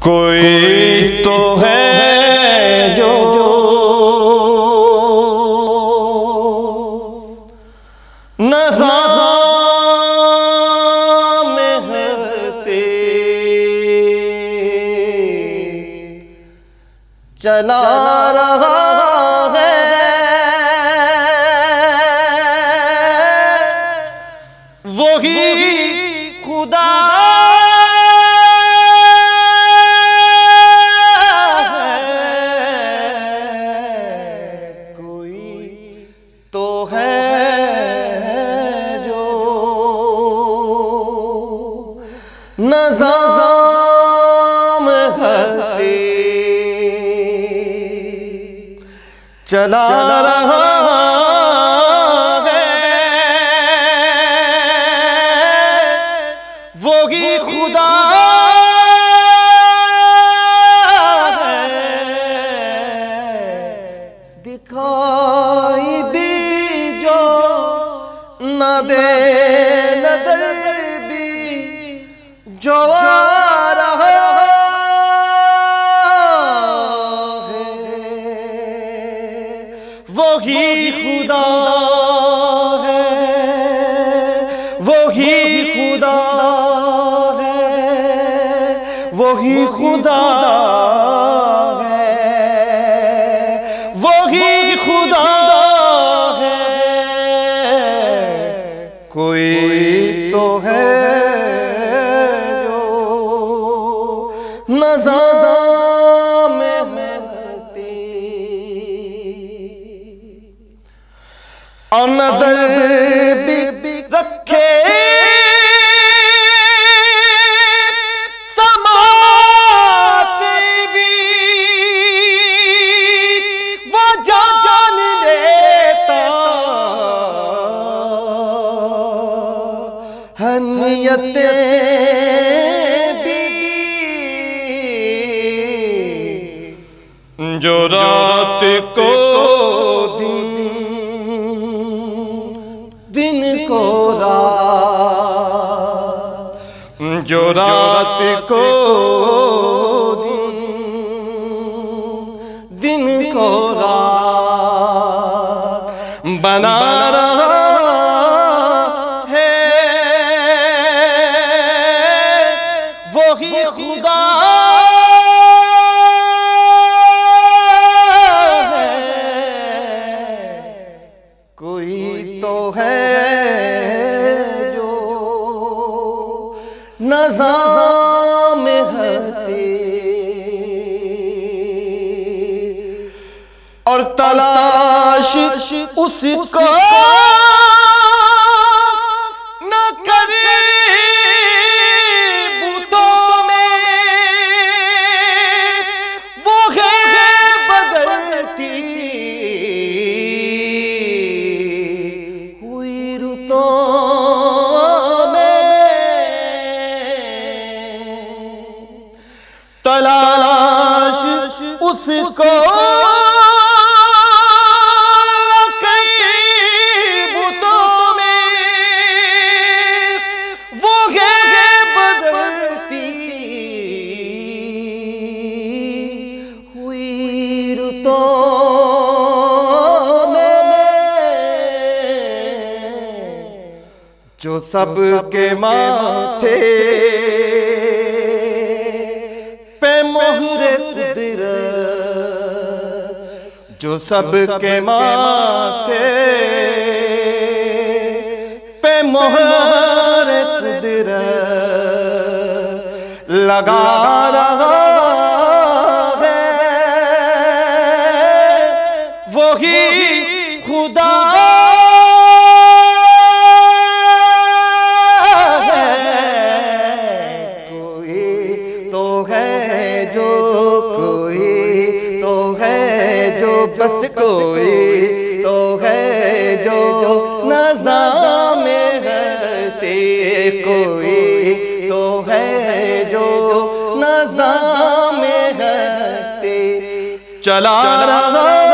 कोई तो है जो नज़ाम हस्ती चला रहा है, वही खुदा नज़ाम हस्ती चला रहा है, वही खुदा है। दिखाई भी जो न दे नजर जो आ रहा है, वही खुदा है, वही खुदा है, वही खुदा है, वही खुदा है। कोई तो है नज़ाम हस्ती और नजर भी रखे समाते भी वो जान लेता है, नियतें जो रात को दिन, दिन को रात, जो रात को दिन, दिन को रात बना रहा है, वही खुदा नज़ाम हस्ती और तलाश उसको न करे बुतों में, वो है बदलती हुई रुतों तलाश उसको बुतों में, वो है बदलती हुई रुतों में, जो सबके माथे मोहरे कुदरत, जो सबके माथे पे मोहरे कुदरत लगा रहा है, वही खुदा बस कोई तो है जो नज़ाम हस्ती, कोई तो है जो नज़ाम हस्ती चला रहा